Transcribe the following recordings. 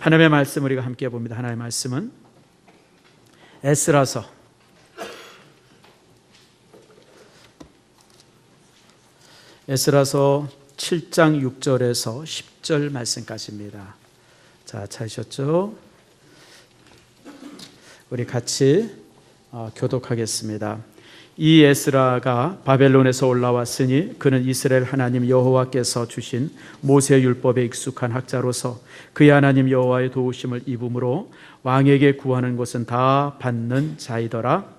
하나님의 말씀 우리가 함께 봅니다. 하나님의 말씀은 에스라서 7장 6절에서 10절 말씀까지입니다. 자, 찾으셨죠? 우리 같이 교독하겠습니다. 이 에스라가 바벨론에서 올라왔으니 그는 이스라엘 하나님 여호와께서 주신 모세 율법에 익숙한 학자로서 그의 하나님 여호와의 도우심을 입음으로 왕에게 구하는 것은 다 받는 자이더라.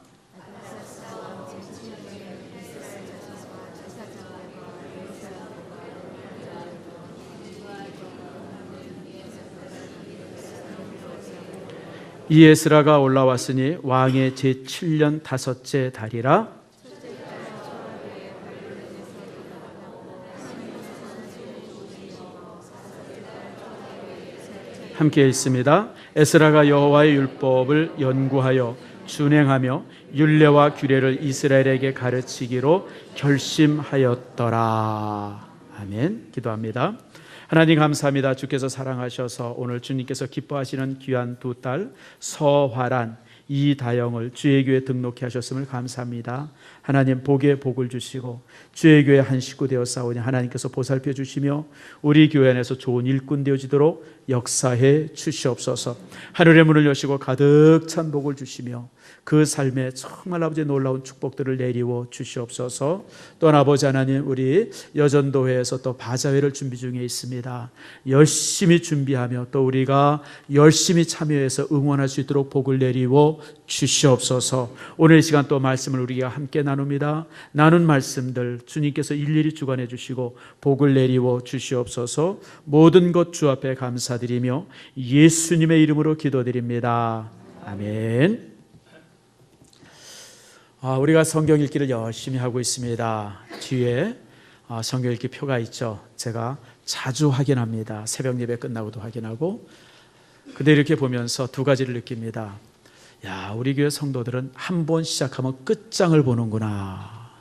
이 에스라가 올라왔으니 왕의 제7년 다섯째 달이라. 함께 읽습니다. 에스라가 여호와의 율법을 연구하여 준행하며 율례와 규례를 이스라엘에게 가르치기로 결심하였더라. 아멘. 기도합니다. 하나님 감사합니다. 주께서 사랑하셔서 오늘 주님께서 기뻐하시는 귀한 두 딸 서화란, 이다영을 주의 교회에 등록해 하셨음을 감사합니다. 하나님 복에 복을 주시고 주의 교회 한 식구 되어 싸우니 하나님께서 보살펴 주시며 우리 교회 안에서 좋은 일꾼 되어지도록 역사해 주시옵소서. 하늘의 문을 여시고 가득 찬 복을 주시며 그 삶에 정말 아버지의 놀라운 축복들을 내리워 주시옵소서. 또한 아버지 하나님, 우리 여전도회에서 또 바자회를 준비 중에 있습니다. 열심히 준비하며 또 우리가 열심히 참여해서 응원할 수 있도록 복을 내리워 주시옵소서. 오늘 이 시간 또 말씀을 우리가 함께 나눕니다. 나눈 말씀들 주님께서 일일이 주관해 주시고 복을 내리워 주시옵소서. 모든 것 주 앞에 감사드리며 예수님의 이름으로 기도드립니다. 아멘. 우리가 성경 읽기를 열심히 하고 있습니다. 뒤에 성경 읽기 표가 있죠. 제가 자주 확인합니다. 새벽 예배 끝나고도 확인하고. 근데 이렇게 보면서 두 가지를 느낍니다. 야, 우리 교회 성도들은 한 번 시작하면 끝장을 보는구나.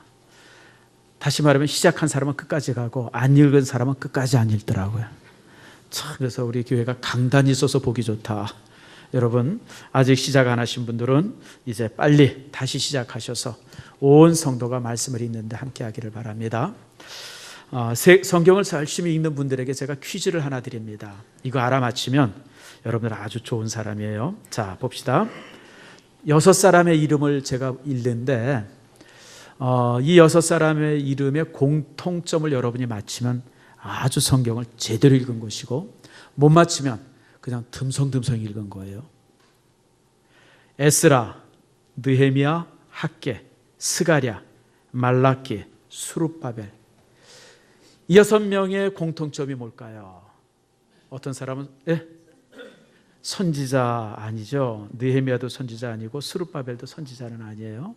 다시 말하면 시작한 사람은 끝까지 가고 안 읽은 사람은 끝까지 안 읽더라고요. 참, 그래서 우리 교회가 강단이 있어서 보기 좋다. 여러분, 아직 시작 안 하신 분들은 이제 빨리 다시 시작하셔서 온 성도가 말씀을 읽는데 함께 하기를 바랍니다. 성경을 열심히 읽는 분들에게 제가 퀴즈를 하나 드립니다. 이거 알아맞히면 여러분들 아주 좋은 사람이에요. 자, 봅시다. 6사람의 이름을 제가 읽는데 이 6사람의 이름의 공통점을 여러분이 맞히면 아주 성경을 제대로 읽은 것이고, 못 맞히면 그냥 듬성듬성 읽은 거예요. 에스라, 느헤미야, 학개, 스가랴, 말라기, 수룹바벨. 이 6명의 공통점이 뭘까요? 어떤 사람은 선지자 아니죠. 느헤미야도 선지자 아니고 수룹바벨도 선지자는 아니에요.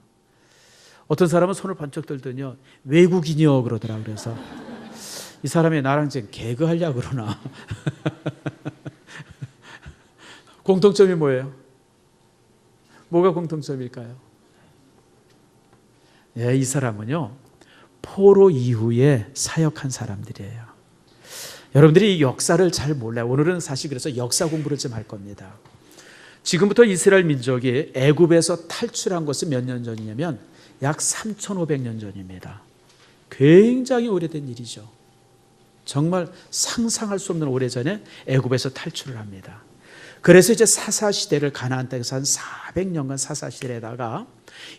어떤 사람은 손을 번쩍 들더니요, 외국인이요 그러더라. 그래서 이 사람이 나랑 지금 개그하려고 그러나. 공통점이 뭐예요? 뭐가 공통점일까요? 이 사람은요, 포로 이후에 사역한 사람들이에요. 여러분들이 이 역사를 잘 몰라요. 오늘은 사실 그래서 역사 공부를 좀 할 겁니다. 지금부터 이스라엘 민족이 애굽에서 탈출한 것은 몇 년 전이냐면 약 3,500년 전입니다. 굉장히 오래된 일이죠. 정말 상상할 수 없는 오래전에 애굽에서 탈출을 합니다. 그래서 이제 사사시대를 가나안 땅에서 한 400년간 사사시대에다가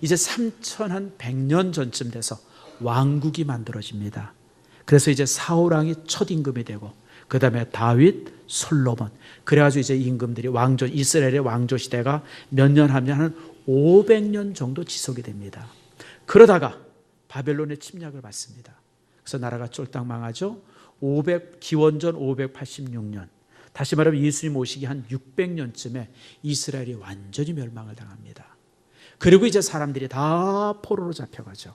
이제 3,100년 전쯤 돼서 왕국이 만들어집니다. 그래서 이제 사울왕이 첫 임금이 되고, 그 다음에 다윗, 솔로몬, 그래가지고 이제 임금들이 이스라엘의 왕조 시대가 몇 년 하면 한 500년 정도 지속이 됩니다. 그러다가 바벨론의 침략을 받습니다. 그래서 나라가 쫄딱 망하죠. 기원전 586년, 다시 말하면 예수님 오시기 한 600년쯤에 이스라엘이 완전히 멸망을 당합니다. 그리고 이제 사람들이 다 포로로 잡혀가죠.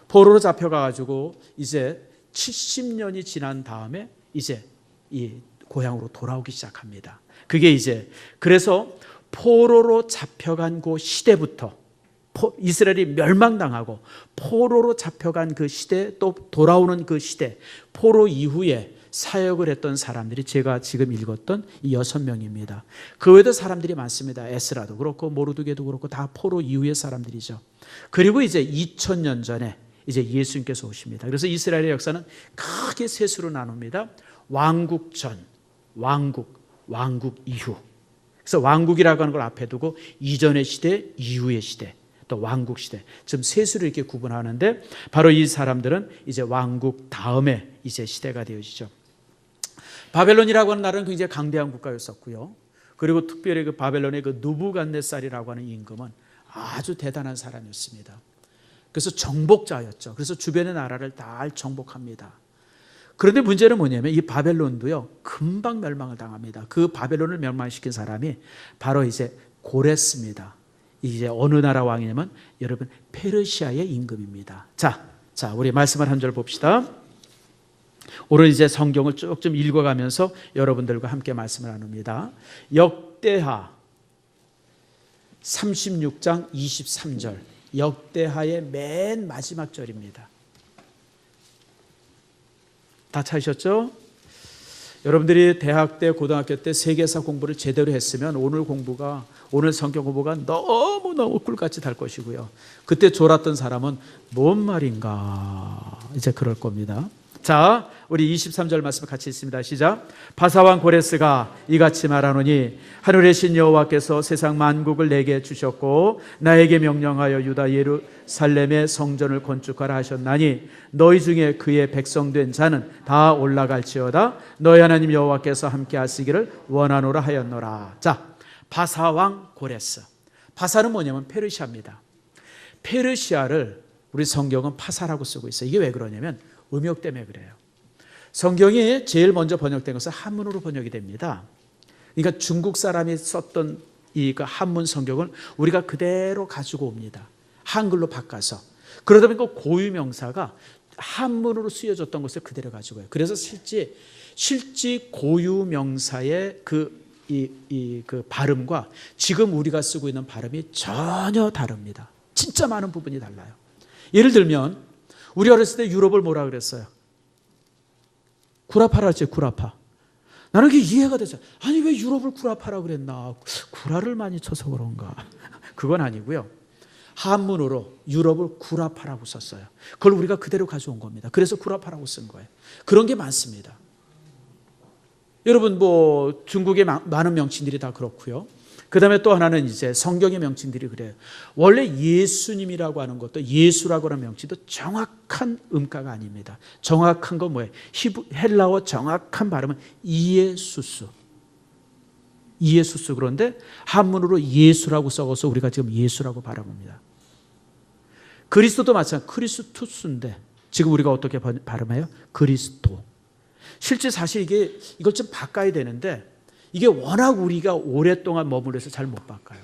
포로로 잡혀가가지고 이제 70년이 지난 다음에 이제 이 고향으로 돌아오기 시작합니다. 그게 이제, 그래서 포로로 잡혀간 그 시대부터 이스라엘이 멸망당하고 포로로 잡혀간 그 시대, 또 돌아오는 그 시대, 포로 이후에 사역을 했던 사람들이 제가 지금 읽었던 이 6명입니다. 그 외에도 사람들이 많습니다. 에스라도 그렇고 모르드게도 그렇고 다 포로 이후의 사람들이죠. 그리고 이제 2000년 전에 이제 예수님께서 오십니다. 그래서 이스라엘의 역사는 크게 셋으로 나눕니다. 왕국 전, 왕국 이후. 그래서 왕국이라고 하는 걸 앞에 두고 이전의 시대, 이후의 시대, 또 왕국 시대, 지금 셋으로 이렇게 구분하는데 바로 이 사람들은 이제 왕국 다음에 이제 시대가 되어지죠. 바벨론이라고 하는 나라는 굉장히 강대한 국가였었고요. 그리고 특별히 그 바벨론의 그 느부갓네살이라고 하는 임금은 아주 대단한 사람이었습니다. 그래서 정복자였죠. 그래서 주변의 나라를 다 정복합니다. 그런데 문제는 뭐냐면 이 바벨론도요 금방 멸망을 당합니다. 그 바벨론을 멸망시킨 사람이 바로 이제 고레스입니다. 이제 어느 나라 왕이냐면 여러분 페르시아의 임금입니다. 자, 우리 말씀을 한 절 봅시다. 오늘 이제 성경을 쭉 좀 읽어가면서 여러분들과 함께 말씀을 나눕니다. 역대하 36장 23절, 역대하의 맨 마지막 절입니다. 다 찾으셨죠? 여러분들이 대학 때, 고등학교 때 세계사 공부를 제대로 했으면 오늘 성경 공부가 너무너무 꿀같이 달 것이고요. 그때 졸았던 사람은 뭔 말인가 이제 그럴 겁니다. 자, 우리 23절 말씀 같이 읽습니다. 시작. 바사왕 고레스가 이같이 말하노니 하늘의 신 여호와께서 세상 만국을 내게 주셨고 나에게 명령하여 유다 예루살렘의 성전을 건축하라 하셨나니 너희 중에 그의 백성된 자는 다 올라갈지어다. 너희 하나님 여호와께서 함께 하시기를 원하노라 하였노라. 자, 바사왕 고레스. 바사는 뭐냐면 페르시아입니다. 페르시아를 우리 성경은 파사라고 쓰고 있어요. 이게 왜 그러냐면 음역 때문에 그래요. 성경이 제일 먼저 번역된 것은 한문으로 번역이 됩니다. 그러니까 중국 사람이 썼던 이 한문 성경을 우리가 그대로 가지고 옵니다. 한글로 바꿔서. 그러다 보니까 고유 명사가 한문으로 쓰여졌던 것을 그대로 가지고 와요. 그래서 실제 고유 명사의 그 발음과 지금 우리가 쓰고 있는 발음이 전혀 다릅니다. 진짜 많은 부분이 달라요. 예를 들면 우리 어렸을 때 유럽을 뭐라 그랬어요? 구라파라 했지, 구라파. 나는 그게 이해가 됐어요. 아니 왜 유럽을 구라파라 그랬나? 구라를 많이 쳐서 그런가? 그건 아니고요. 한문으로 유럽을 구라파라고 썼어요. 그걸 우리가 그대로 가져온 겁니다. 그래서 구라파라고 쓴 거예요. 그런 게 많습니다. 여러분 뭐 중국의 많은 명칭들이 다 그렇고요. 그 다음에 또 하나는 이제 성경의 명칭들이 그래요. 원래 예수님이라고 하는 것도 예수라고 하는 명칭도 정확한 음가가 아닙니다. 정확한 건 뭐예요? 헬라어 정확한 발음은 이에수스. 그런데 한문으로 예수라고 써서 우리가 지금 예수라고 발음합니다. 그리스도도 마찬가지 크리스투스인데 지금 우리가 어떻게 발음해요? 그리스도. 실제 사실 이걸 좀 바꿔야 되는데 이게 워낙 우리가 오랫동안 머물러서 잘 못 바꿔요.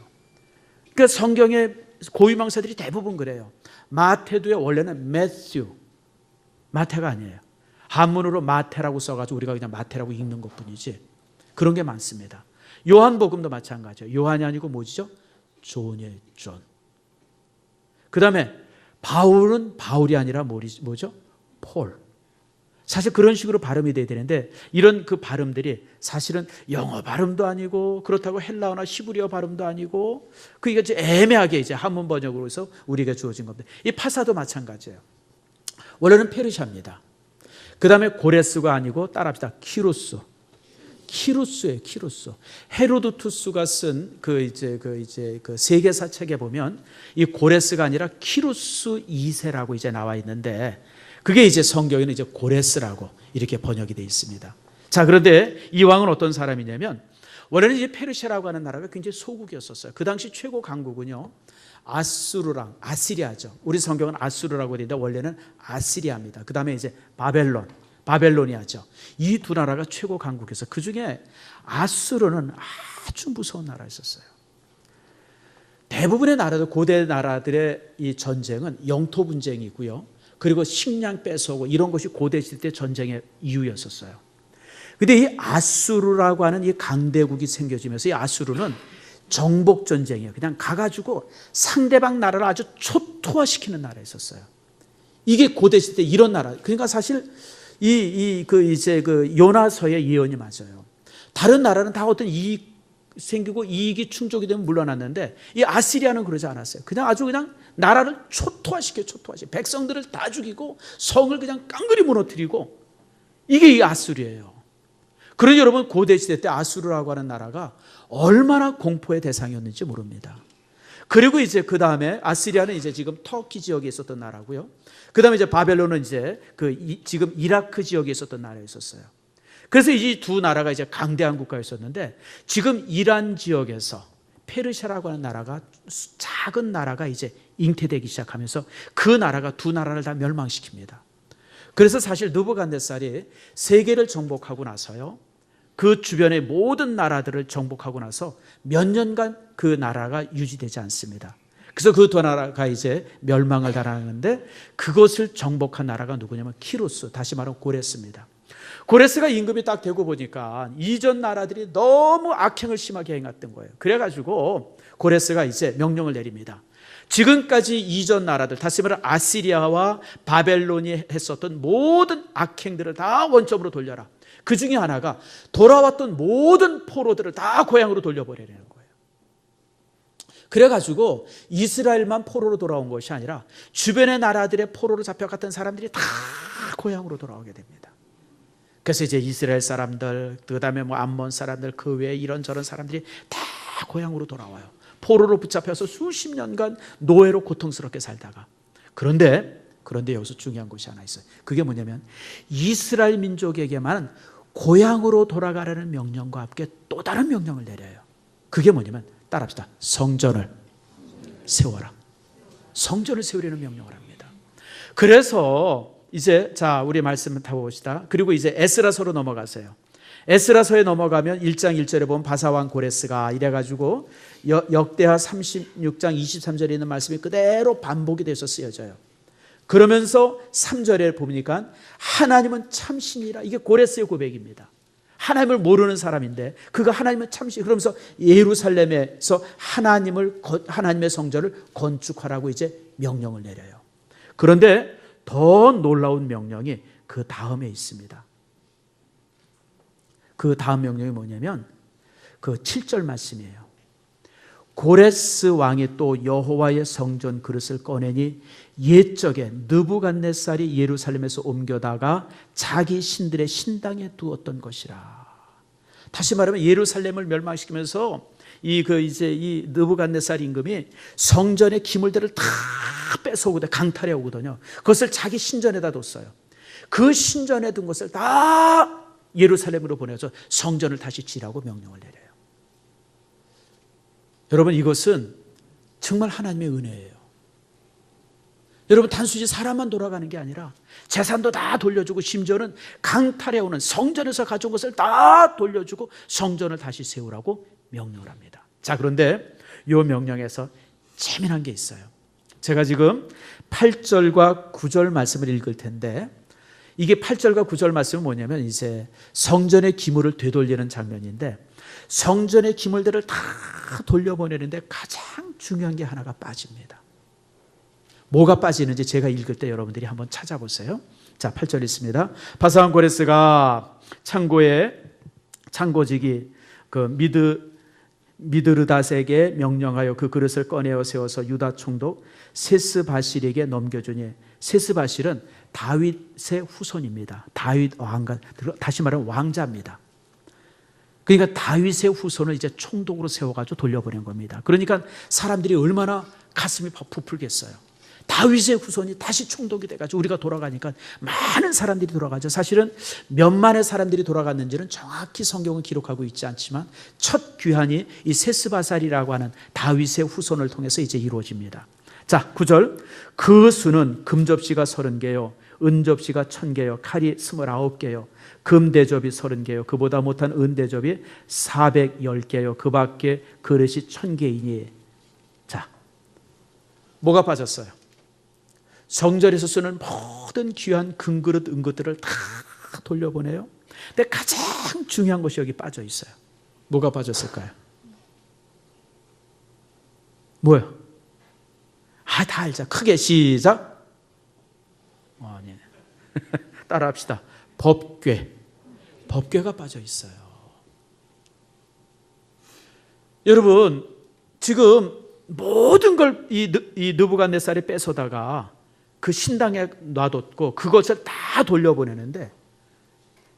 그러니까 성경의 고유명사들이 대부분 그래요. 마태도의 원래는 매튜, 마태가 아니에요. 한문으로 마태라고 써가지고 우리가 그냥 마태라고 읽는 것뿐이지 그런 게 많습니다. 요한복음도 마찬가지예요. 요한이 아니고 뭐죠? 존이에요. 존. 그 다음에 바울은 바울이 아니라 뭐죠? 폴. 사실 그런 식으로 발음이 돼야 되는데 이런 그 발음들이 사실은 영어 발음도 아니고 그렇다고 헬라어나 히브리어 발음도 아니고 그게 이제 애매하게 이제 한문 번역으로 해서 우리에게 주어진 겁니다. 이 파사도 마찬가지예요. 원래는 페르시아입니다. 그 다음에 고레스가 아니고 따라합시다. 키루스예요. 키루스. 헤로도투스가 쓴 그 세계사 책에 보면 이 고레스가 아니라 키루스 2세라고 이제 나와 있는데 그게 이제 성경에는 이제 고레스라고 이렇게 번역이 되어 있습니다. 자, 그런데 이 왕은 어떤 사람이냐면 원래는 이제 페르시아라고 하는 나라가 굉장히 소국이었었어요. 그 당시 최고 강국은요 아수르랑 아시리아죠. 우리 성경은 아수르라고 되는데 원래는 아시리아입니다. 그 다음에 이제 바벨로니아죠. 이 두 나라가 최고 강국이었어요. 그 중에 아수르는 아주 무서운 나라였었어요. 대부분의 나라들, 고대 나라들의 이 전쟁은 영토 분쟁이고요. 그리고 식량 뺏어오고 이런 것이 고대 시대 전쟁의 이유였었어요. 그런데 이 아수르라고 하는 이 강대국이 생겨지면서 이 아수르는 정복 전쟁이에요. 그냥 가가지고 상대방 나라를 아주 초토화시키는 나라였었어요. 이게 고대 시대 이런 나라. 그러니까 사실 그 요나서의 예언이 맞아요. 다른 나라는 다 어떤 이익 생기고 이익이 충족이 되면 물러났는데 이 아시리아는 그러지 않았어요. 그냥 아주 그냥 나라를 초토화시켜. 백성들을 다 죽이고 성을 그냥 깡그리 무너뜨리고, 이게 이 아수르예요. 그러니 여러분, 고대 시대 때 아수르라고 하는 나라가 얼마나 공포의 대상이었는지 모릅니다. 그리고 이제 그 다음에 아시리아는 이제 지금 터키 지역에 있었던 나라고요. 그 다음에 이제 바벨론은 이제 지금 이라크 지역에 있었던 나라였었어요. 그래서 이 두 나라가 이제 강대한 국가였었는데, 지금 이란 지역에서 페르시아라고 하는 나라가, 작은 나라가 이제 잉태되기 시작하면서 그 나라가 두 나라를 다 멸망시킵니다. 그래서 사실 느부갓네살이 세계를 정복하고 나서요, 그 주변의 모든 나라들을 정복하고 나서 몇 년간 그 나라가 유지되지 않습니다. 그래서 그 두 나라가 이제 멸망을 당하는데, 그것을 정복한 나라가 누구냐면 키루스, 다시 말하면 고레스입니다. 고레스가 임금이 딱 되고 보니까 이전 나라들이 너무 악행을 심하게 행했던 거예요. 그래가지고 고레스가 이제 명령을 내립니다. 지금까지 이전 나라들, 다시 말하면 아시리아와 바벨론이 했었던 모든 악행들을 다 원점으로 돌려라. 그 중에 하나가 돌아왔던 모든 포로들을 다 고향으로 돌려버리라는 거예요. 그래가지고 이스라엘만 포로로 돌아온 것이 아니라 주변의 나라들의 포로로 잡혀갔던 사람들이 다 고향으로 돌아오게 됩니다. 그래서 이제 이스라엘 사람들, 그 다음에 뭐 암몬 사람들, 그 외에 이런저런 사람들이 다 고향으로 돌아와요. 포로로 붙잡혀서 수십 년간 노예로 고통스럽게 살다가. 그런데 여기서 중요한 것이 하나 있어요. 그게 뭐냐면 이스라엘 민족에게만 고향으로 돌아가라는 명령과 함께 또 다른 명령을 내려요. 그게 뭐냐면, 따라합시다. 성전을 세워라. 성전을 세우려는 명령을 합니다. 그래서 이제 자, 우리 말씀을 타봅시다. 그리고 이제 에스라서로 넘어가세요. 에스라서에 넘어가면 1장 1절에 보면 바사왕 고레스가 이래가지고 역대하 36장 23절에 있는 말씀이 그대로 반복이 돼서 쓰여져요. 그러면서 3절에 보니까 하나님은 참신이라, 이게 고레스의 고백입니다. 하나님을 모르는 사람인데 그가 하나님은 참신, 그러면서 예루살렘에서 하나님의 성전을 건축하라고 이제 명령을 내려요. 그런데 더 놀라운 명령이 그 다음에 있습니다. 그 다음 명령이 뭐냐면 그 7절 말씀이에요. 고레스 왕이 또 여호와의 성전 그릇을 꺼내니 옛적에 느부갓네살이 예루살렘에서 옮겨다가 자기 신들의 신당에 두었던 것이라. 다시 말하면 예루살렘을 멸망시키면서 이 느부갓네살 임금이 성전의 기물들을 다 뺏어오거든요. 강탈해 오거든요. 그것을 자기 신전에다 뒀어요. 그 신전에 둔 것을 다 예루살렘으로 보내서 성전을 다시 지라고 명령을 내려요. 여러분, 이것은 정말 하나님의 은혜예요. 여러분, 단순히 사람만 돌아가는 게 아니라 재산도 다 돌려주고, 심지어는 강탈해오는 성전에서 가져온 것을 다 돌려주고 성전을 다시 세우라고 명령을 합니다. 자, 그런데 이 명령에서 재미난 게 있어요. 제가 지금 8절과 9절 말씀을 읽을 텐데, 이게 8절과 9절 말씀은 뭐냐면 이제 성전의 기물을 되돌리는 장면인데, 성전의 기물들을 다 돌려보내는데 가장 중요한 게 하나가 빠집니다. 뭐가 빠지는지 제가 읽을 때 여러분들이 한번 찾아보세요. 자, 8절 있습니다. 바사왕 고레스가 창고지기 미드르닷에게 명령하여 그 그릇을 꺼내어 세워서 유다 총독 세스바실에게 넘겨주니, 세스바실은 다윗의 후손입니다. 다윗 왕가, 다시 말하면 왕자입니다. 그러니까 다윗의 후손을 이제 총독으로 세워가지고 돌려보낸 겁니다. 그러니까 사람들이 얼마나 가슴이 부풀겠어요. 다윗의 후손이 다시 총독이 돼가지고 우리가 돌아가니까 많은 사람들이 돌아가죠. 사실은 몇만의 사람들이 돌아갔는지는 정확히 성경은 기록하고 있지 않지만 첫 귀환이 이 세스바살이라고 하는 다윗의 후손을 통해서 이제 이루어집니다. 자, 9절. 그 수는 금접시가 30개요, 은접시가 1000개요, 칼이 29개요, 금대접이 30개요, 그보다 못한 은대접이 410개요, 그 밖에 그릇이 1000개이니. 자, 뭐가 빠졌어요? 성전에서 쓰는 모든 귀한 금그릇, 은것들을 다 돌려보내요. 근데 가장 중요한 것이 여기 빠져 있어요. 뭐가 빠졌을까요? 뭐예요? 다 알자. 크게 시작. 아니. 따라합시다. 법궤가 빠져 있어요. 여러분, 지금 모든 걸 이 느부갓네살이 뺏어다가 그 신당에 놔뒀고 그것을 다 돌려보내는데,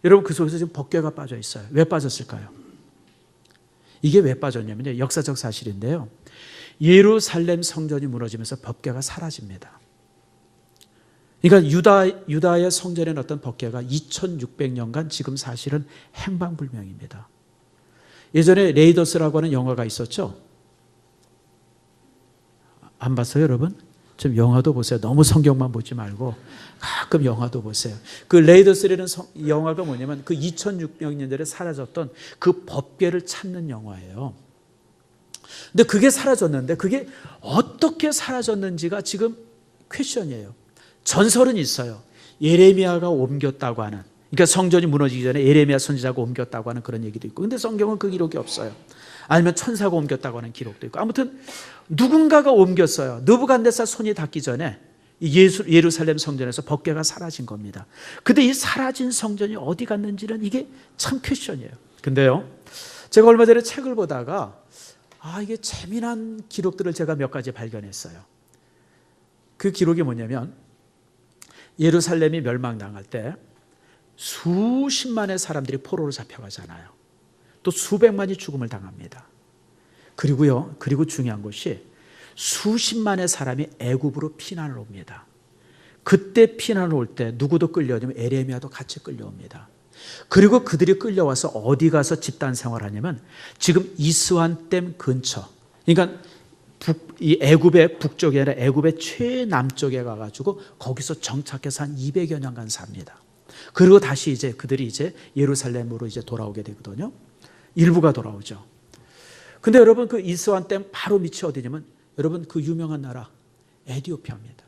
여러분 그 속에서 지금 법궤가 빠져 있어요. 왜 빠졌을까요? 이게 왜 빠졌냐면요, 역사적 사실인데요, 예루살렘 성전이 무너지면서 법궤가 사라집니다. 그러니까 유다의 성전에 넣었던 법궤가 2600년간 지금 사실은 행방불명입니다. 예전에 레이더스라고 하는 영화가 있었죠. 안 봤어요, 여러분? 좀 영화도 보세요. 너무 성경만 보지 말고 가끔 영화도 보세요. 그 레이더스라는 영화가 뭐냐면 그 2600년대에 사라졌던 그 법궤를 찾는 영화예요. 근데 그게 사라졌는데 그게 어떻게 사라졌는지가 지금 퀘션이에요. 전설은 있어요. 예레미야가 옮겼다고 하는, 그러니까 성전이 무너지기 전에 예레미야 선지자가 옮겼다고 하는 그런 얘기도 있고, 근데 성경은 그 기록이 없어요. 아니면 천사가 옮겼다고 하는 기록도 있고, 아무튼 누군가가 옮겼어요. 느부갓네살 손이 닿기 전에 예루살렘 성전에서 법궤가 사라진 겁니다. 근데 이 사라진 성전이 어디 갔는지는 이게 참 퀘션이에요. 근데요, 제가 얼마 전에 책을 보다가 이게 재미난 기록들을 제가 몇 가지 발견했어요. 그 기록이 뭐냐면, 예루살렘이 멸망당할 때 수십만의 사람들이 포로로 잡혀가잖아요. 또 수백만이 죽음을 당합니다. 그리고 중요한 것이 수십만의 사람이 애굽으로 피난을 옵니다. 그때 피난을 올 때 누구도 끌려오냐면 에레미야도 같이 끌려옵니다. 그리고 그들이 끌려와서 어디 가서 집단 생활하냐면 지금 이스완댐 근처, 그러니까 이 애굽의 북쪽이 아니라 애굽의 최남쪽에 가가지고 거기서 정착해서 한 200여 년간 삽니다. 그리고 다시 그들이 예루살렘으로 돌아오게 되거든요. 일부가 돌아오죠. 근데 여러분, 그 이스완댐 바로 밑이 어디냐면, 여러분 그 유명한 나라 에티오피아입니다.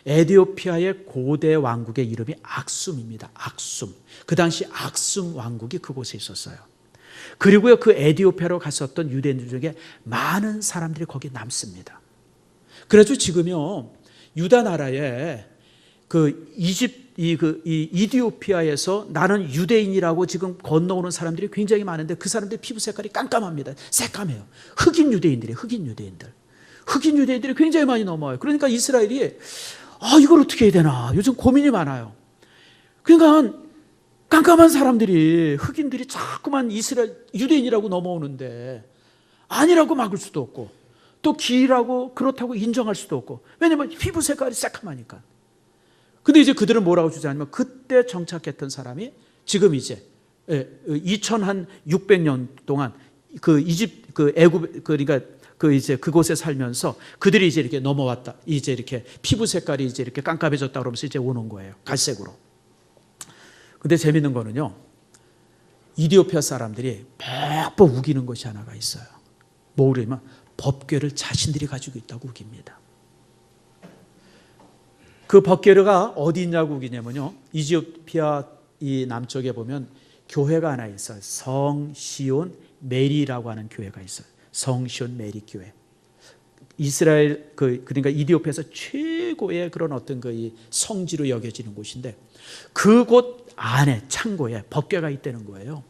에티오피아의 고대 왕국의 이름이 악숨입니다. 악숨. 그 당시 악숨 왕국이 그곳에 있었어요. 그리고요, 그 에티오피아로 갔었던 유대인들 중에 많은 사람들이 거기 남습니다. 그래서 지금요, 유다 나라에 이디오피아에서 나는 유대인이라고 지금 건너오는 사람들이 굉장히 많은데, 그 사람들 피부 색깔이 깜깜합니다. 새까매요. 흑인 유대인들이 굉장히 많이 넘어와요. 그러니까 이스라엘이 이걸 어떻게 해야 되나 요즘 고민이 많아요. 그러니까 깜깜한 사람들이, 흑인들이 자꾸만 이스라엘 유대인이라고 넘어오는데 아니라고 막을 수도 없고, 또 기라고 그렇다고 인정할 수도 없고, 왜냐면 피부 색깔이 새까마니까. 근데 그들은 뭐라고 주장하냐면, 그때 정착했던 사람이 지금 2600년 동안 애굽, 그러니까 그곳에 살면서 그들이 이렇게 넘어왔다. 이렇게 피부 색깔이 이렇게 깜깜해졌다 그러면서 오는 거예요. 갈색으로. 근데 재밌는 거는요, 이디오피아 사람들이 퍽퍽 우기는 것이 하나가 있어요. 뭐냐면 법궤를 자신들이 가지고 있다고 우깁니다. 그 법궤가 어디 있냐고 우기냐면요, 이디오피아 이 남쪽에 보면 교회가 하나 있어요. 성시온 메리라고 하는 교회가 있어요. 성시온 메리 교회. 이스라엘 그러니까 이디오피아에서 최고의 그런 어떤 이 성지로 여겨지는 곳인데, 그곳 안에 창고에 법궤가 있다는 거예요.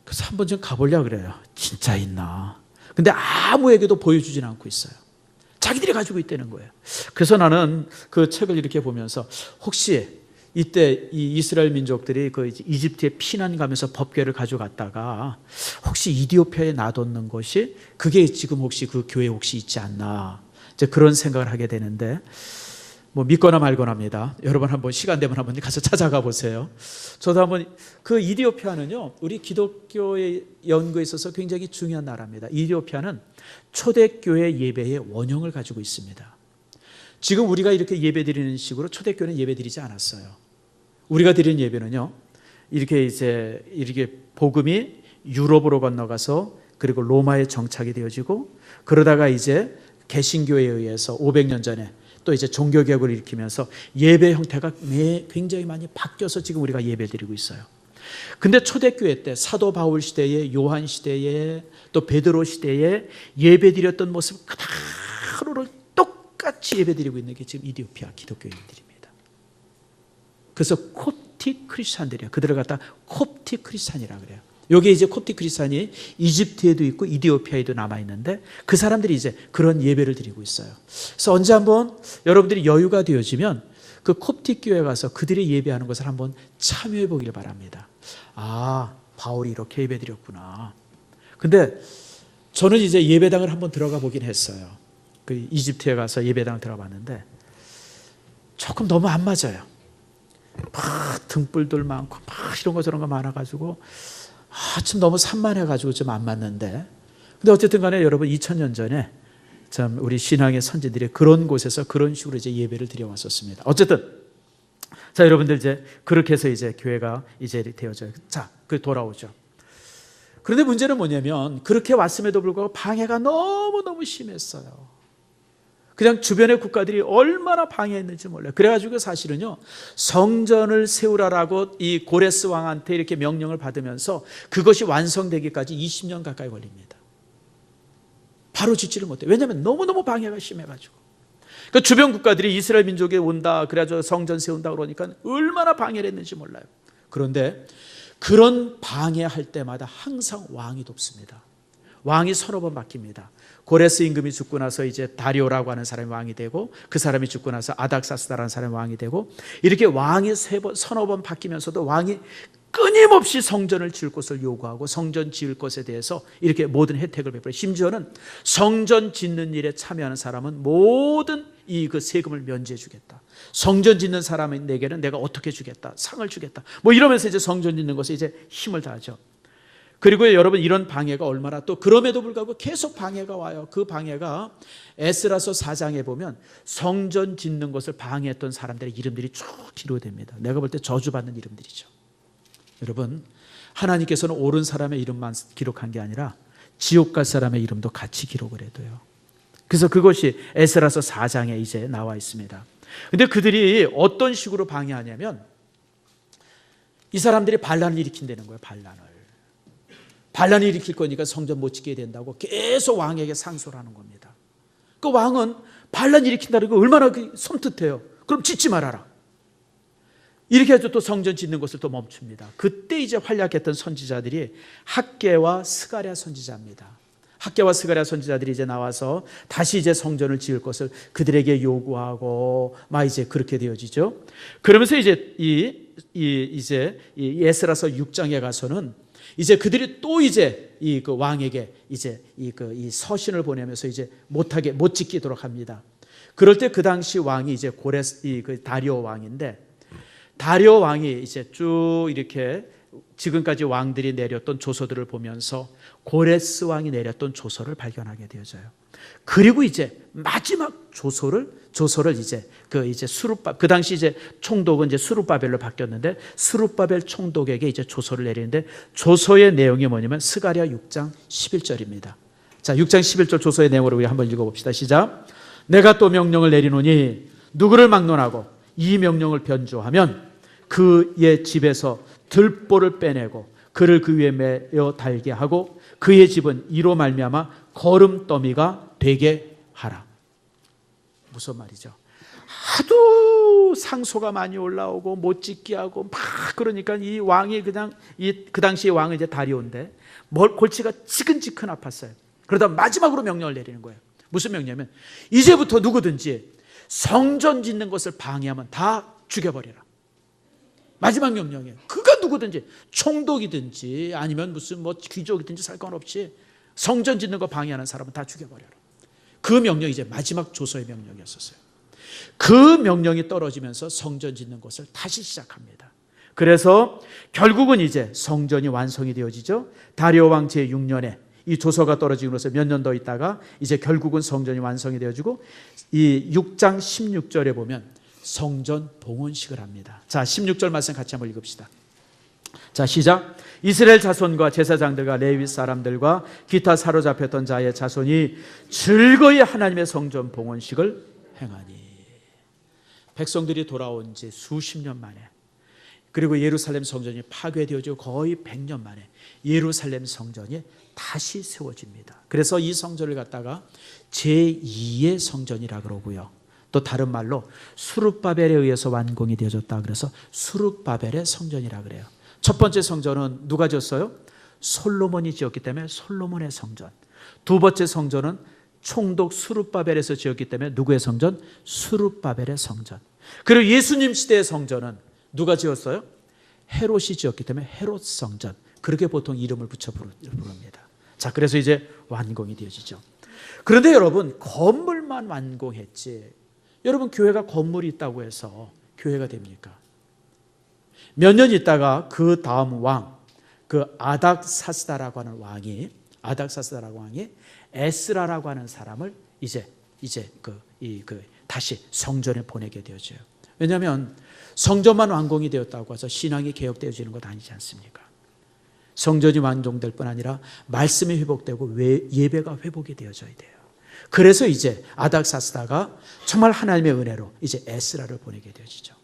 그래서 한번 좀 가보려고 그래요. 진짜 있나? 근데 아무에게도 보여주진 않고 있어요. 자기들이 가지고 있다는 거예요. 그래서 나는 그 책을 이렇게 보면서, 혹시 이때 이 이스라엘 민족들이 이집트에 피난 가면서 법궤를 가져갔다가 혹시 이디오피아에 놔뒀는 것이 그게 지금 혹시 그 교회에 혹시 있지 않나, 그런 생각을 하게 되는데, 뭐 믿거나 말거나입니다. 여러분 한번 시간 되면 한번 가서 찾아가 보세요. 저도 한번, 그 이디오피아는요, 우리 기독교의 연구에 있어서 굉장히 중요한 나라입니다. 이디오피아는 초대교회 예배의 원형을 가지고 있습니다. 지금 우리가 이렇게 예배 드리는 식으로 초대교회는 예배 드리지 않았어요. 우리가 드리는 예배는요, 이렇게 복음이 유럽으로 건너가서 그리고 로마에 정착이 되어지고, 그러다가 개신교에 의해서 500년 전에 또 종교개혁을 일으키면서 예배 형태가 굉장히 많이 바뀌어서 지금 우리가 예배 드리고 있어요. 근데 초대교회 때 사도 바울 시대에, 요한 시대에, 또 베드로 시대에 예배 드렸던 모습 그대로를 똑같이 예배 드리고 있는 게 지금 이디오피아 기독교인들입니다. 그래서 콥틱 크리스찬들이에요. 그들을 갖다 콥틱 크리스찬이라고 그래요. 여기 이제 콥틱 크리스찬이 이집트에도 있고 이디오피아에도 남아 있는데 그 사람들이 이제 그런 예배를 드리고 있어요. 그래서 언제 한번 여러분들이 여유가 되어지면 그 콥틱 교회 가서 그들이 예배하는 것을 한번 참여해 보길 바랍니다. 아, 바울이 이렇게 예배 드렸구나. 근데 저는 이제 예배당을 한번 들어가 보긴 했어요. 그 이집트에 가서 예배당을 들어가 봤는데 조금 너무 안 맞아요. 막 등불들 많고 막 이런 거 저런 거 많아가지고 좀 너무 산만해가지고 좀 안 맞는데, 근데 어쨌든 간에 여러분 2000년 전에 참 우리 신앙의 선진들이 그런 곳에서 그런 식으로 이제 예배를 드려왔었습니다. 어쨌든 자, 여러분들 이제 그렇게 해서 이제 교회가 이제 되어져요. 자, 그 돌아오죠. 그런데 문제는 뭐냐면 그렇게 왔음에도 불구하고 방해가 너무너무 심했어요. 그냥 주변의 국가들이 얼마나 방해했는지 몰라요. 그래가지고 사실은요, 성전을 세우라라고 이 고레스 왕한테 이렇게 명령을 받으면서 그것이 완성되기까지 20년 가까이 걸립니다. 바로 짓지를 못해요. 왜냐하면 너무너무 방해가 심해가지고. 그러니까 주변 국가들이 이스라엘 민족에 온다, 그래가지고 성전 세운다 그러니까 얼마나 방해를 했는지 몰라요. 그런데 그런 방해할 때마다 항상 왕이 돕습니다. 왕이 서너 번 바뀝니다. 고레스 임금이 죽고 나서 이제 다리오라고 하는 사람이 왕이 되고, 그 사람이 죽고 나서 아닥사스다라는 사람이 왕이 되고, 이렇게 왕이 서너 번 바뀌면서도 왕이 끊임없이 성전을 지을 것을 요구하고 성전 지을 것에 대해서 이렇게 모든 혜택을 베풀어요. 심지어는 성전 짓는 일에 참여하는 사람은 모든 이 그 세금을 면제해 주겠다. 성전 짓는 사람에게는 내가 어떻게 주겠다. 상을 주겠다. 뭐 이러면서 이제 성전 짓는 것에 이제 힘을 다하죠. 그리고 여러분 이런 방해가 얼마나 또 그럼에도 불구하고 계속 방해가 와요. 그 방해가 에스라서 4장에 보면 성전 짓는 것을 방해했던 사람들의 이름들이 쭉 기록됩니다. 내가 볼 때 저주받는 이름들이죠. 여러분, 하나님께서는 옳은 사람의 이름만 기록한 게 아니라 지옥 갈 사람의 이름도 같이 기록을 해둬요. 그래서 그것이 에스라서 4장에 이제 나와 있습니다. 근데 그들이 어떤 식으로 방해하냐면 이 사람들이 반란을 일으킨다는 거예요. 반란을 일으킬 거니까 성전 못 짓게 된다고 계속 왕에게 상소를 하는 겁니다. 그 왕은 반란 일으킨다는 거 얼마나 섬뜩해요. 그럼 짓지 말아라. 이렇게 해서 또 성전 짓는 것을 또 멈춥니다. 그때 이제 활약했던 선지자들이 학개와 스가랴 선지자입니다. 학개와 스가랴 선지자들이 이제 나와서 다시 이제 성전을 지을 것을 그들에게 요구하고 막 이제 그렇게 되어지죠. 그러면서 이제 이제 에스라서 6장에 가서는 이제 그들이 또 이제 그 왕에게 이제 이 서신을 보내면서 이제 못 지키도록 합니다. 그럴 때 그 당시 왕이 이제 그 다리오 왕인데, 다리오 왕이 이제 쭉 이렇게 지금까지 왕들이 내렸던 조서들을 보면서 고레스 왕이 내렸던 조서를 발견하게 되어져요. 그리고 이제 마지막 조서를 이제 수룹바벨, 그 당시 이제 총독은 이제 수룹바벨로 바뀌었는데 수룹바벨 총독에게 이제 조서를 내리는데 조서의 내용이 뭐냐면 스가랴 6장 11절입니다. 자, 6장 11절 조서의 내용으로 우리 한번 읽어봅시다. 시작. 내가 또 명령을 내리노니 누구를 막론하고 이 명령을 변조하면 그의 집에서 들보를 빼내고 그를 그 위에 매어 달게 하고 그의 집은 이로 말미암아 거름더미가 되게 하라. 무슨 말이죠? 하도 상소가 많이 올라오고 못 짓게 하고 막 그러니까 이 왕이 그냥 그 당시의 왕은 이제 다리오인데 골치가 지근지근 아팠어요. 그러다 마지막으로 명령을 내리는 거예요. 무슨 명령이냐면 이제부터 누구든지 성전 짓는 것을 방해하면 다 죽여버려라. 마지막 명령이에요. 그가 누구든지 총독이든지 아니면 무슨 뭐 귀족이든지 상관없이 성전 짓는 거 방해하는 사람은 다 죽여버려라. 그 명령이 이제 마지막 조서의 명령이었었어요. 그 명령이 떨어지면서 성전 짓는 것을 다시 시작합니다. 그래서 결국은 이제 성전이 완성이 되어지죠. 다리오 왕 제6년에 이 조서가 떨어지면서 몇 년 더 있다가 이제 결국은 성전이 완성이 되어지고 이 6장 16절에 보면 성전 봉헌식을 합니다. 자, 16절 말씀 같이 한번 읽읍시다. 자, 시작. 이스라엘 자손과 제사장들과 레위 사람들과 기타 사로잡혔던 자의 자손이 즐거이 하나님의 성전 봉헌식을 행하니. 백성들이 돌아온 지 수십 년 만에, 그리고 예루살렘 성전이 파괴되어지고 거의 100년 만에 예루살렘 성전이 다시 세워집니다. 그래서 이 성전을 갖다가 제2의 성전이라 그러고요. 또 다른 말로 수룹바벨에 의해서 완공이 되어졌다. 그래서 수룹바벨의 성전이라 그래요. 첫 번째 성전은 누가 지었어요? 솔로몬이 지었기 때문에 솔로몬의 성전. 두 번째 성전은 총독 수룹바벨에서 지었기 때문에 누구의 성전? 수룹바벨의 성전. 그리고 예수님 시대의 성전은 누가 지었어요? 헤롯이 지었기 때문에 헤롯 성전. 그렇게 보통 이름을 붙여 부릅니다. 자, 그래서 이제 완공이 되어지죠. 그런데 여러분, 건물만 완공했지, 여러분, 교회가 건물이 있다고 해서 교회가 됩니까? 몇 년 있다가 그 다음 왕, 그 아닥사스다라고 하는 왕이 에스라라고 하는 사람을 이제 다시 성전에 보내게 되어져요. 왜냐하면 성전만 완공이 되었다고 해서 신앙이 개혁되어지는 것 아니지 않습니까? 성전이 완성될 뿐 아니라 말씀이 회복되고 예배가 회복이 되어져야 돼요. 그래서 이제 아닥사스다가 정말 하나님의 은혜로 이제 에스라를 보내게 되어지죠.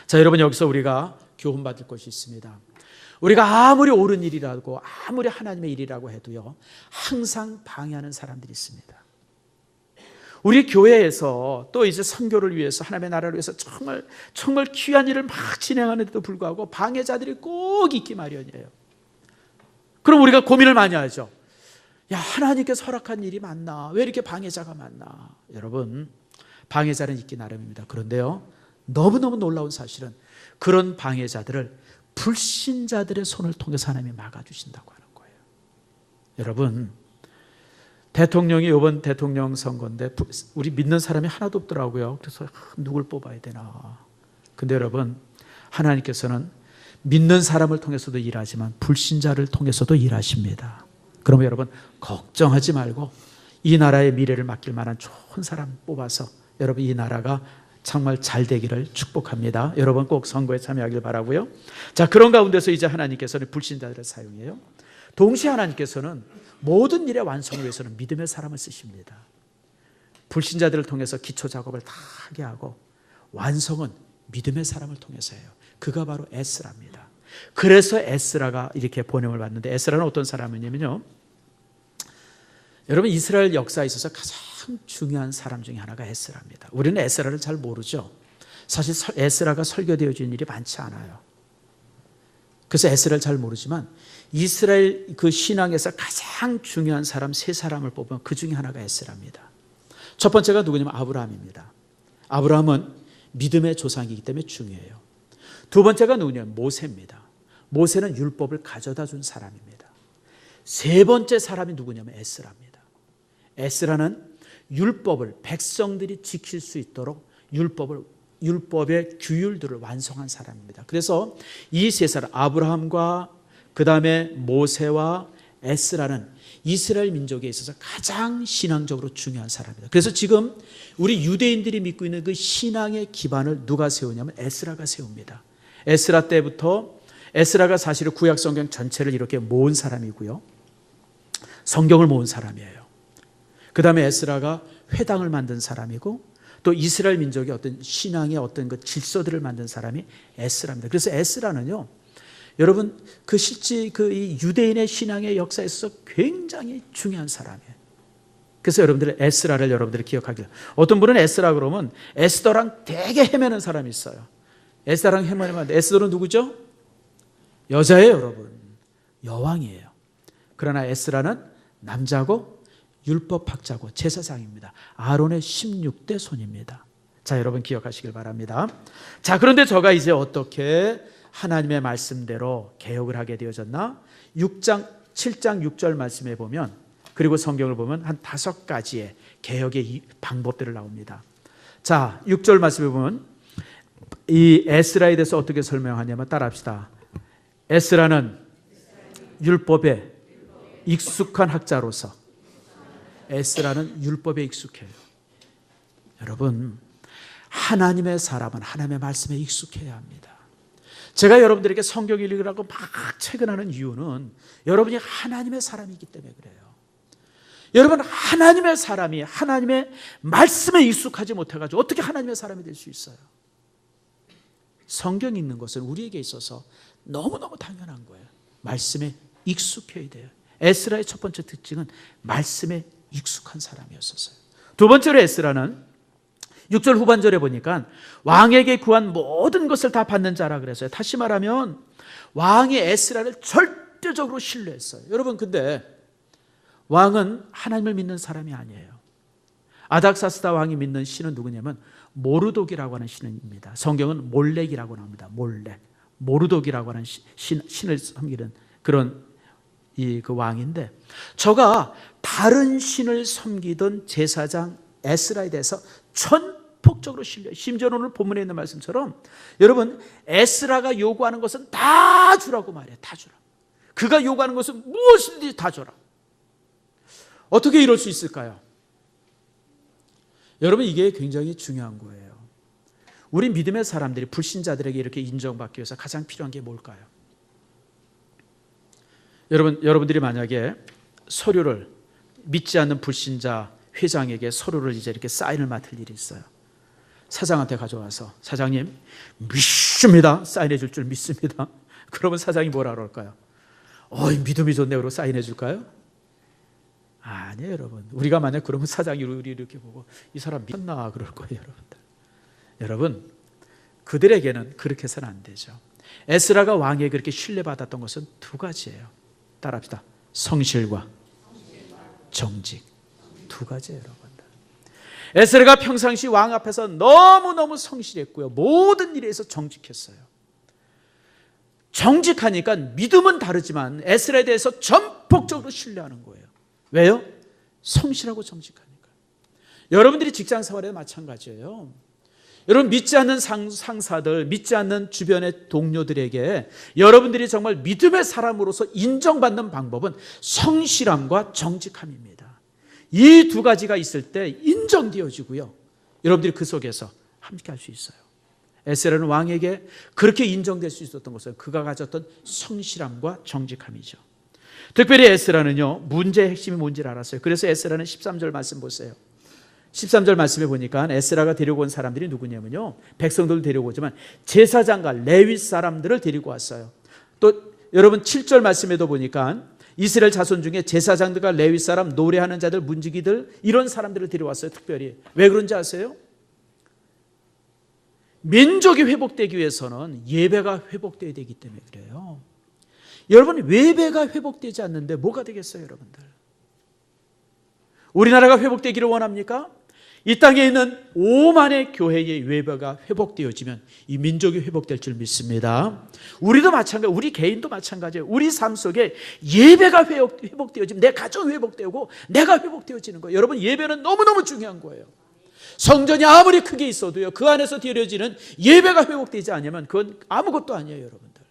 자, 여러분, 여기서 우리가 교훈받을 것이 있습니다. 우리가 아무리 옳은 일이라고, 아무리 하나님의 일이라고 해도요, 항상 방해하는 사람들이 있습니다. 우리 교회에서 또 이제 선교를 위해서, 하나님의 나라를 위해서 정말 귀한 일을 막 진행하는데도 불구하고 방해자들이 꼭 있기 마련이에요. 그럼 우리가 고민을 많이 하죠. 야, 하나님께서 허락한 일이 맞나? 왜 이렇게 방해자가 많나? 여러분, 방해자는 있기 나름입니다. 그런데요, 너무너무 놀라운 사실은 그런 방해자들을 불신자들의 손을 통해서 하나님이 막아주신다고 하는 거예요. 여러분, 대통령이 이번 대통령 선거인데 우리 믿는 사람이 하나도 없더라고요. 그래서 누굴 뽑아야 되나. 근데 여러분, 하나님께서는 믿는 사람을 통해서도 일하지만 불신자를 통해서도 일하십니다. 그러면 여러분, 걱정하지 말고 이 나라의 미래를 맡길 만한 좋은 사람 뽑아서 여러분, 이 나라가 정말 잘 되기를 축복합니다. 여러분, 꼭 선거에 참여하길 바라고요. 자, 그런 가운데서 이제 하나님께서는 불신자들을 사용해요. 동시에 하나님께서는 모든 일의 완성을 위해서는 믿음의 사람을 쓰십니다. 불신자들을 통해서 기초 작업을 다 하게 하고 완성은 믿음의 사람을 통해서 해요. 그가 바로 에스라입니다. 그래서 에스라가 이렇게 보냄을 받는데, 에스라는 어떤 사람이냐면요, 여러분, 이스라엘 역사에 있어서 가장 중요한 사람 중에 하나가 에스라입니다. 우리는 에스라를 잘 모르죠. 사실 에스라가 설교되어진 일이 많지 않아요. 그래서 에스라를 잘 모르지만 이스라엘 그 신앙에서 가장 중요한 사람 세 사람을 뽑으면 그 중에 하나가 에스라입니다. 첫 번째가 누구냐면 아브라함입니다. 아브라함은 믿음의 조상이기 때문에 중요해요. 두 번째가 누구냐면 모세입니다. 모세는 율법을 가져다 준 사람입니다. 세 번째 사람이 누구냐면 에스라입니다. 에스라는 율법을 백성들이 지킬 수 있도록 율법의 규율들을 완성한 사람입니다. 그래서 이 세 사람, 아브라함과 그 다음에 모세와 에스라는 이스라엘 민족에 있어서 가장 신앙적으로 중요한 사람입니다. 그래서 지금 우리 유대인들이 믿고 있는 그 신앙의 기반을 누가 세우냐면 에스라가 세웁니다. 에스라 때부터, 에스라가 사실은 구약 성경 전체를 이렇게 모은 사람이고요, 성경을 모은 사람이에요. 그 다음에 에스라가 회당을 만든 사람이고, 또 이스라엘 민족의 어떤 신앙의 어떤 그 질서들을 만든 사람이 에스라입니다. 그래서 에스라는요, 여러분, 실제 이 유대인의 신앙의 역사에 있어서 굉장히 중요한 사람이에요. 그래서 여러분들 에스라를 여러분들이 기억하길. 어떤 분은 에스라 그러면 에스더랑 되게 헤매는 사람이 있어요. 에스더랑 헤매는, 에스더는 누구죠? 여자예요, 여러분. 여왕이에요. 그러나 에스라는 남자고 율법학자고 제사장입니다. 아론의 16대 손입니다. 자, 여러분 기억하시길 바랍니다. 자, 그런데 저가 이제 어떻게 하나님의 말씀대로 개혁을 하게 되어졌나? 7장 6절 말씀에 보면, 그리고 성경을 보면 한 5가지의 개혁의 방법들을 나옵니다. 자, 6절 말씀에 보면 이 에스라에 대해서 어떻게 설명하냐면, 따라합시다. 에스라는 율법에 익숙한 학자로서, 에스라는 율법에 익숙해요. 여러분, 하나님의 사람은 하나님의 말씀에 익숙해야 합니다. 제가 여러분들에게 성경 읽으라고 막 책을 이유는 여러분이 하나님의 사람이기 때문에 그래요. 여러분, 하나님의 사람이 하나님의 말씀에 익숙하지 못해가지고 어떻게 하나님의 사람이 될 수 있어요? 성경 읽는 것은 우리에게 있어서 너무너무 당연한 거예요. 말씀에 익숙해야 돼요. 에스라의 첫 번째 특징은 말씀에 익숙한 사람이었었어요. 두 번째로 에스라는 6절 후반절에 보니까 왕에게 구한 모든 것을 다 받는 자라 그랬어요. 다시 말하면 왕이 에스라를 절대적으로 신뢰했어요. 여러분, 근데 왕은 하나님을 믿는 사람이 아니에요. 아닥사스다 왕이 믿는 신은 누구냐면 모르독이라고 하는 신입니다. 성경은 몰렉이라고 나옵니다. 몰렉, 모르독이라고 하는 신을 섬기는 그런 그 왕인데, 저가 다른 신을 섬기던 제사장 에스라에 대해서 전폭적으로 신뢰해요. 심지어 오늘 본문에 있는 말씀처럼 여러분, 에스라가 요구하는 것은 다 주라고 말해요. 다 주라. 그가 요구하는 것은 무엇이든지 다 줘라. 어떻게 이럴 수 있을까요? 여러분, 이게 굉장히 중요한 거예요. 우리 믿음의 사람들이 불신자들에게 이렇게 인정받기 위해서 가장 필요한 게 뭘까요? 여러분들이 만약에 서류를, 믿지 않는 불신자 회장에게 서류를 이제 이렇게 사인을 맡을 일이 있어요. 사장한테 가져와서, 사장님 믿습니다, 사인해 줄 줄 믿습니다. 그러면 사장이 뭐라 그럴까요? 믿음이 좋네, 그러고 사인해 줄까요? 아니에요, 여러분. 우리가 만약 그러면 사장이 우리 이렇게 보고 이 사람 미쳤나 그럴 거예요, 여러분들. 여러분, 그들에게는 그렇게 해서는 안 되죠. 에스라가 왕에게 그렇게 신뢰받았던 것은 두 가지예요. 따라합시다. 성실과 정직. 두 가지예요, 여러분들. 에스라가 평상시 왕 앞에서 너무너무 성실했고요, 모든 일에서 정직했어요. 정직하니까 믿음은 다르지만 에스라에 대해서 전폭적으로 신뢰하는 거예요. 왜요? 성실하고 정직하니까. 여러분들이 직장 생활에 마찬가지예요. 여러분, 믿지 않는 상사들, 믿지 않는 주변의 동료들에게 여러분들이 정말 믿음의 사람으로서 인정받는 방법은 성실함과 정직함입니다. 이 두 가지가 있을 때 인정되어지고요, 여러분들이 그 속에서 함께 할 수 있어요. 에스라는 왕에게 그렇게 인정될 수 있었던 것은 그가 가졌던 성실함과 정직함이죠. 특별히 에스라는요, 문제의 핵심이 뭔지를 알았어요. 그래서 에스라는 13절 말씀 보세요. 13절 말씀에 보니까 에스라가 데리고 온 사람들이 누구냐면요, 백성들을 데리고 오지만 제사장과 레위 사람들을 데리고 왔어요. 또 여러분 7절 말씀에도 보니까 이스라엘 자손 중에 제사장들과 레위 사람, 노래하는 자들, 문지기들, 이런 사람들을 데려왔어요. 특별히 왜 그런지 아세요? 민족이 회복되기 위해서는 예배가 회복되어야 되기 때문에 그래요. 여러분, 예배가 회복되지 않는데 뭐가 되겠어요, 여러분들? 우리나라가 회복되기를 원합니까? 이 땅에 있는 5만의 교회의 예배가 회복되어지면 이 민족이 회복될 줄 믿습니다. 우리도 마찬가지, 우리 개인도 마찬가지예요. 우리 삶 속에 예배가 회복되어지면 내 가정이 회복되고 내가 회복되어지는 거예요. 여러분, 예배는 너무너무 중요한 거예요. 성전이 아무리 크게 있어도요, 그 안에서 드려지는 예배가 회복되지 않으면 그건 아무것도 아니에요, 여러분들.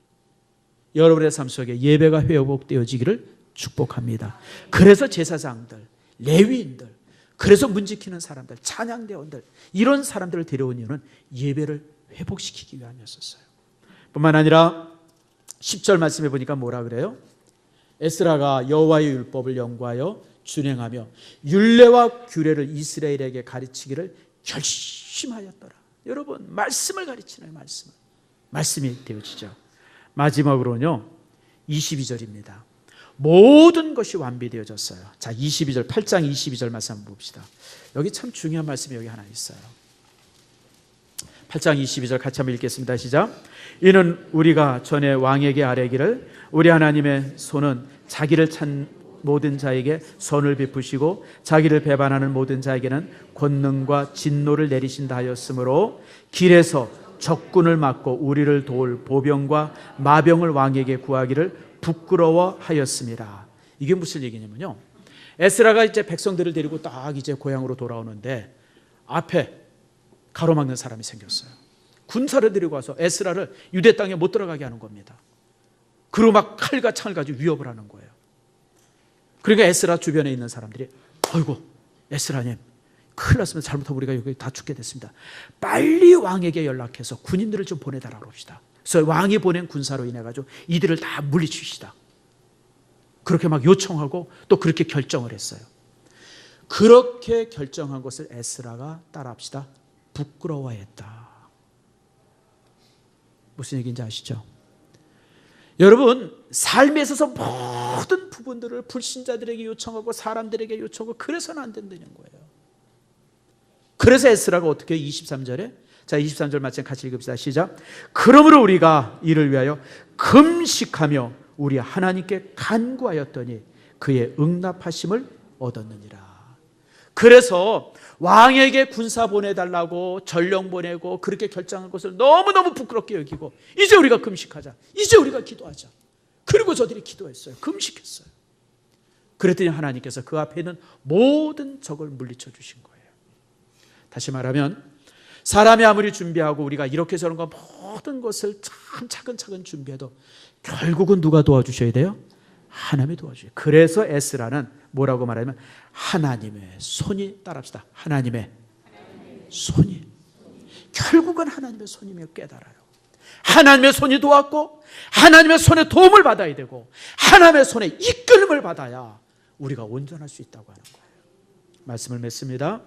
여러분의 삶 속에 예배가 회복되어지기를 축복합니다. 그래서 제사장들, 레위인들, 그래서 문 지키는 사람들, 찬양대원들, 이런 사람들을 데려온 이유는 예배를 회복시키기 위함이었어요. 뿐만 아니라 10절 말씀해 보니까 뭐라 그래요? 에스라가 여호와의 율법을 연구하여 준행하며 율례와 규례를 이스라엘에게 가르치기를 결심하였더라. 여러분, 말씀을 가르치는 말씀이 되어지죠. 마지막으로는요, 22절입니다. 모든 것이 완비되어졌어요. 자, 22절, 8장 22절 말씀 한번 봅시다. 여기 참 중요한 말씀이 여기 하나 있어요. 8장 22절 같이 한번 읽겠습니다. 시작. 이는 우리가 전에 왕에게 아뢰기를 우리 하나님의 손은 자기를 찬 모든 자에게 선을 베푸시고 자기를 배반하는 모든 자에게는 권능과 진노를 내리신다 하였으므로 길에서 적군을 막고 우리를 도울 보병과 마병을 왕에게 구하기를 부끄러워하였습니다. 이게 무슨 얘기냐면요, 에스라가 이제 백성들을 데리고 딱 이제 고향으로 돌아오는데 앞에 가로막는 사람이 생겼어요. 군사를 데리고 와서 에스라를 유대 땅에 못 들어가게 하는 겁니다. 그리고 막 칼과 창을 가지고 위협을 하는 거예요. 그러니까 에스라 주변에 있는 사람들이 아이고, 에스라님 큰일 났습니다. 잘못하면 우리가 여기 다 죽게 됐습니다. 빨리 왕에게 연락해서 군인들을 좀 보내달라고 합시다. 그래서 왕이 보낸 군사로 인해 가지고 이들을 다 물리치시다. 그렇게 막 요청하고 또 그렇게 결정을 했어요. 그렇게 결정한 것을 에스라가 따라합시다, 부끄러워했다. 무슨 얘기인지 아시죠? 여러분, 삶에 있어서 모든 부분들을 불신자들에게 요청하고 사람들에게 요청하고 그래서는 안 된다는 거예요. 그래서 에스라가 어떻게 해요? 23절에 자 23절 마찬가지 같이 읽읍시다. 시작. 그러므로 우리가 이를 위하여 금식하며 우리 하나님께 간구하였더니 그의 응답하심을 얻었느니라. 그래서 왕에게 군사 보내달라고 전령 보내고 그렇게 결정한 것을 너무너무 부끄럽게 여기고 이제 우리가 금식하자. 이제 우리가 기도하자. 그리고 저들이 기도했어요. 금식했어요. 그랬더니 하나님께서 그 앞에 있는 모든 적을 물리쳐 주신 거예요. 다시 말하면 사람이 아무리 준비하고 우리가 이렇게 저런 거 모든 것을 참 차근차근 준비해도 결국은 누가 도와주셔야 돼요? 하나님이 도와주셔요. 그래서 에스라는 뭐라고 말하면 하나님의 손이 따라합시다. 하나님의 손이. 결국은 하나님의 손이며 깨달아요. 하나님의 손이 도왔고 하나님의 손에 도움을 받아야 되고 하나님의 손에 이끌림을 받아야 우리가 온전할 수 있다고 하는 거예요. 말씀을 맺습니다.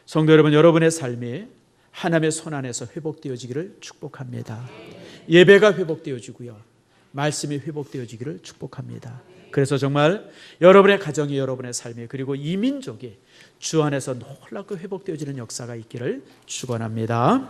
성도 여러분, 여러분의 삶이 하나님의 손 안에서 회복되어지기를 축복합니다. 예배가 회복되어지고요, 말씀이 회복되어지기를 축복합니다. 그래서 정말 여러분의 가정이, 여러분의 삶이, 그리고 이 민족이 주 안에서 놀랍게 회복되어지는 역사가 있기를 축원합니다.